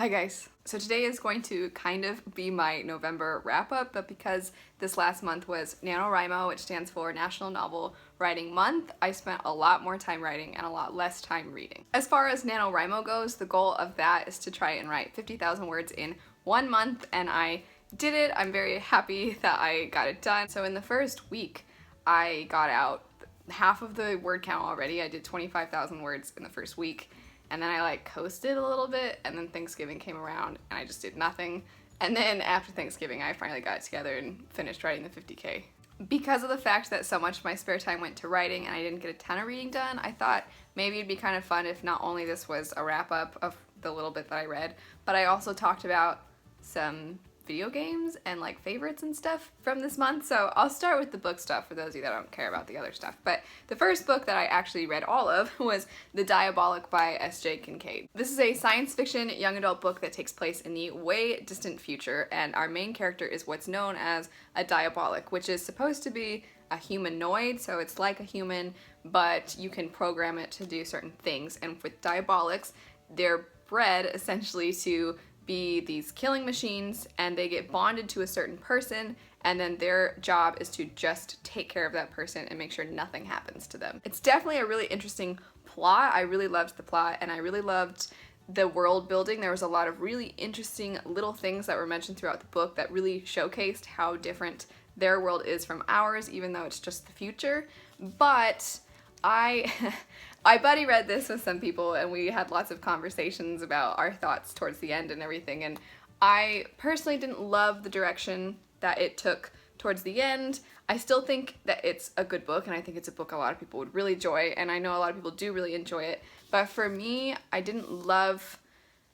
Hi guys. So today is going to kind of be my November wrap-up, but because this last month was NaNoWriMo, which stands for National Novel Writing Month, I spent a lot more time writing and a lot less time reading. As far as NaNoWriMo goes, the goal of that is to try and write 50,000 words in 1 month, and I did it. I'm very happy that I got it done. So in the first week, I got out half of the word count already. I did 25,000 words in the first week. And then I coasted a little bit, and then Thanksgiving came around and I just did nothing. And then after Thanksgiving I finally got it together and finished writing the 50K. Because of the fact that so much of my spare time went to writing and I didn't get a ton of reading done, I thought maybe it'd be kind of fun if not only this was a wrap up of the little bit that I read, but I also talked about some video games and favorites and stuff from this month. So I'll start with the book stuff for those of you that don't care about the other stuff. But the first book that I actually read all of was The Diabolic by S.J. Kincaid. This is a science fiction young adult book that takes place in the way distant future, and our main character is what's known as a Diabolic, which is supposed to be a humanoid, so it's like a human, but you can program it to do certain things. And with Diabolics, they're bred essentially to be these killing machines, and they get bonded to a certain person, and then their job is to just take care of that person and make sure nothing happens to them. It's definitely a really interesting plot. I really loved the plot, and I really loved the world building. There was a lot of really interesting little things that were mentioned throughout the book that really showcased how different their world is from ours, even though it's just the future. But I buddy read this with some people, and we had lots of conversations about our thoughts towards the end and everything, and I personally didn't love the direction that it took towards the end. I still think that it's a good book, and I think it's a book a lot of people would really enjoy, and I know a lot of people do really enjoy it, but for me, I didn't love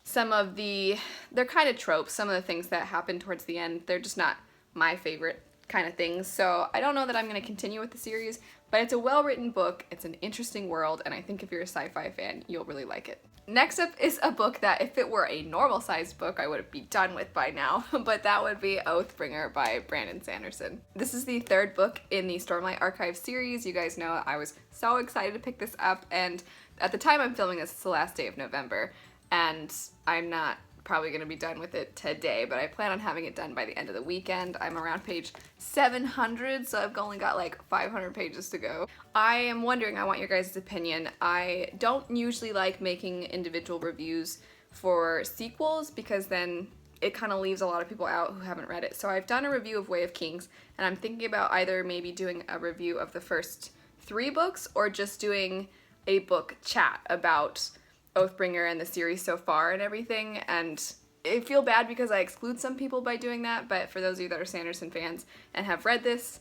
some of they're kind of tropes, some of the things that happen towards the end. They're just not my favorite kind of things, so I don't know that I'm going to continue with the series, but it's a well-written book, it's an interesting world, and I think if you're a sci-fi fan, you'll really like it. Next up is a book that if it were a normal-sized book, I would be done with by now, but that would be Oathbringer by Brandon Sanderson. This is the third book in the Stormlight Archive series. You guys know I was so excited to pick this up, and at the time I'm filming this, it's the last day of November, and I'm not probably going to be done with it today, but I plan on having it done by the end of the weekend. I'm around page 700, so I've only got 500 pages to go. I am wondering, I want your guys' opinion. I don't usually like making individual reviews for sequels because then it kind of leaves a lot of people out who haven't read it. So I've done a review of Way of Kings, and I'm thinking about either maybe doing a review of the first 3 books or just doing a book chat about Oathbringer and the series so far and everything, and I feel bad because I exclude some people by doing that, but for those of you that are Sanderson fans and have read this,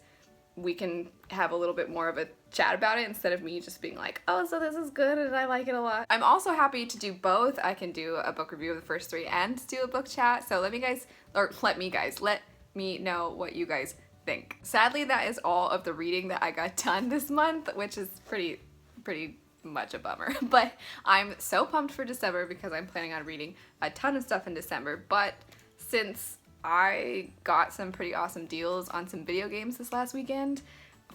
we can have a little bit more of a chat about it instead of me just being like, oh, so this is good and I like it a lot. I'm also happy to do both. I can do a book review of the first 3 and do a book chat, so let me know what you guys think. Sadly, that is all of the reading that I got done this month, which is pretty much a bummer, but I'm so pumped for December because I'm planning on reading a ton of stuff in December. But since I got some pretty awesome deals on some video games this last weekend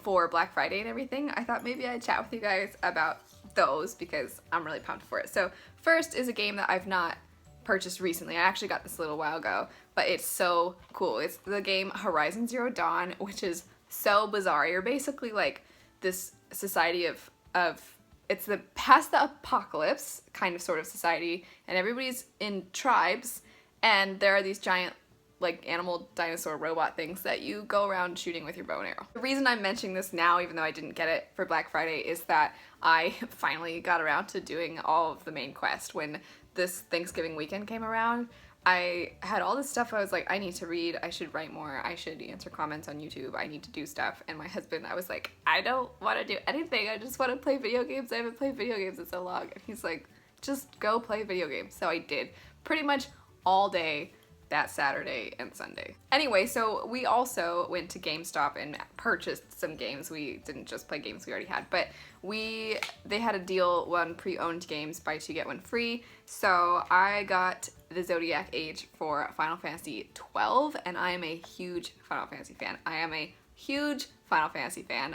for Black Friday and everything, I thought maybe I'd chat with you guys about those because I'm really pumped for it. So first is a game that I've not purchased recently. I actually got this a little while ago, but it's so cool. It's the game Horizon Zero Dawn, which is so bizarre. You're basically this society of it's the past the apocalypse kind of sort of society, and everybody's in tribes, and there are these giant animal dinosaur robot things that you go around shooting with your bow and arrow. The reason I'm mentioning this now, even though I didn't get it for Black Friday, is that I finally got around to doing all of the main quest. When this Thanksgiving weekend came around, I had all this stuff I was like, I need to read, I should write more, I should answer comments on YouTube, I need to do stuff. And my husband, I was like, I don't want to do anything, I just want to play video games. I haven't played video games in so long. And he's like, just go play video games. So I did pretty much all day that Saturday and Sunday. Anyway, so we also went to GameStop and purchased some games. We didn't just play games we already had, but they had a deal on pre-owned games, buy 2 get 1 free. So I got the Zodiac Age for Final Fantasy 12, and I am a huge Final Fantasy fan.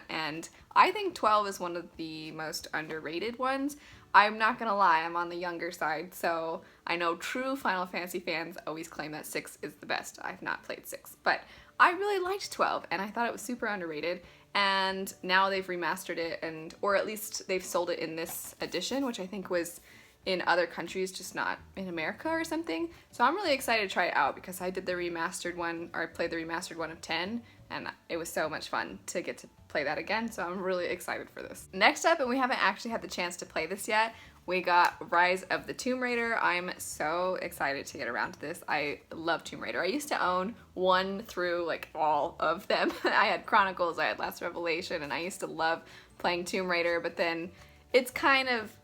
And I think 12 is one of the most underrated ones. I'm not gonna lie, I'm on the younger side, so I know true Final Fantasy fans always claim that 6 is the best. I've not played 6, but I really liked 12, and I thought it was super underrated, and now they've remastered it, or at least they've sold it in this edition, which I think was in other countries, just not in America or something. So I'm really excited to try it out because I did the remastered one, or I played the remastered one of 10, and it was so much fun to get to play that again, so I'm really excited for this. Next up, and we haven't actually had the chance to play this yet, we got Rise of the Tomb Raider. I'm so excited to get around to this. I love Tomb Raider. I used to own 1 through like all of them. I had Chronicles, I had Last Revelation, and I used to love playing Tomb Raider, but then it's kind of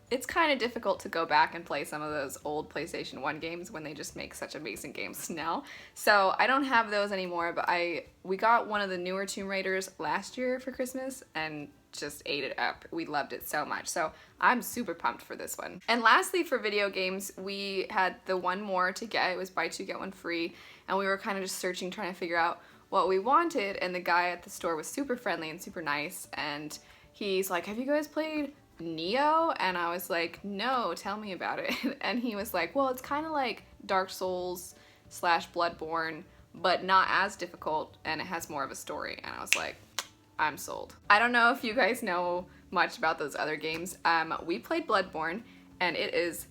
difficult to go back and play some of those old PlayStation 1 games when they just make such amazing games now. So I don't have those anymore, but we got one of the newer Tomb Raiders last year for Christmas and just ate it up. We loved it so much. So I'm super pumped for this one. And lastly, for video games, we had the one more to get. It was buy 2 get 1 free, and we were kind of just searching, trying to figure out what we wanted, and the guy at the store was super friendly and super nice, and he's like, have you guys played Neo? And I was like, no, tell me about it. And he was like, well, it's kind of like Dark Souls / Bloodborne, but not as difficult, and it has more of a story. And I was like, I'm sold. I don't know if you guys know much about those other games. We played Bloodborne, and it is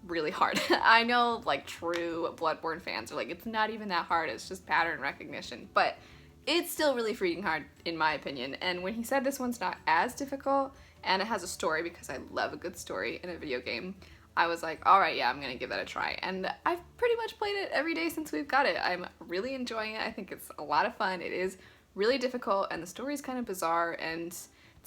really hard. I know like true Bloodborne fans are like, it's not even that hard, it's just pattern recognition, but it's still really freaking hard in my opinion. And when he said this one's not as difficult and it has a story, because I love a good story in a video game, I was like, all right, yeah, I'm gonna give that a try. And I've pretty much played it every day since we've got it. I'm really enjoying it. I think it's a lot of fun. It is really difficult, and the story is kind of bizarre, and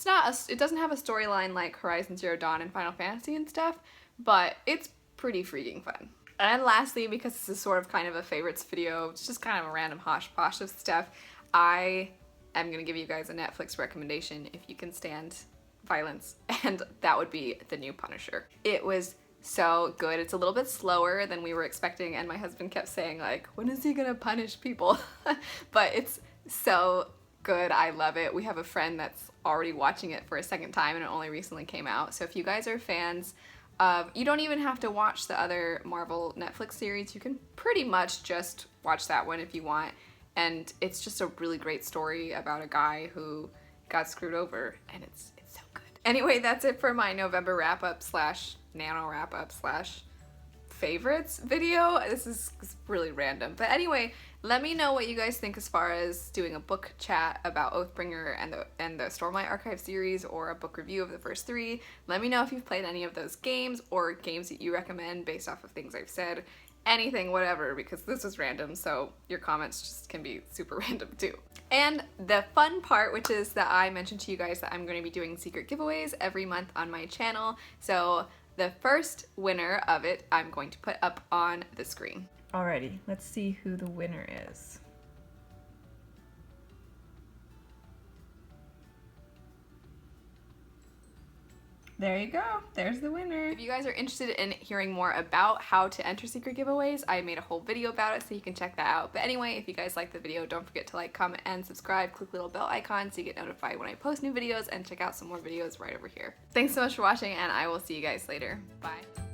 it doesn't have a storyline like Horizon Zero Dawn and Final Fantasy and stuff, but it's pretty freaking fun. And lastly, because this is sort of kind of a favorites video, it's just kind of a random hosh-posh of stuff, I am gonna give you guys a Netflix recommendation if you can stand violence, and that would be the new Punisher. It was so good. It's a little bit slower than we were expecting, and my husband kept saying like, when is he gonna punish people? But it's so good. I love it. We have a friend that's already watching it for a second time, and it only recently came out. So if you guys are fans of, you don't even have to watch the other Marvel Netflix series. You can pretty much just watch that one if you want. And it's just a really great story about a guy who got screwed over, and it's so good. Anyway, that's it for my November wrap-up / nano wrap-up / favorites video. This is really random. But anyway, let me know what you guys think as far as doing a book chat about Oathbringer and the Stormlight Archive series, or a book review of the first 3. Let me know if you've played any of those games, or games that you recommend based off of things I've said. Anything, whatever, because this is random, so your comments just can be super random too. And the fun part, which is that I mentioned to you guys that I'm going to be doing secret giveaways every month on my channel, so the first winner of it I'm going to put up on the screen. Alrighty, let's see who the winner is. There you go. There's the winner. If you guys are interested in hearing more about how to enter secret giveaways, I made a whole video about it, so you can check that out. But anyway, if you guys like the video, don't forget to like, comment, and subscribe. Click the little bell icon so you get notified when I post new videos, and check out some more videos right over here. Thanks so much for watching, and I will see you guys later. Bye.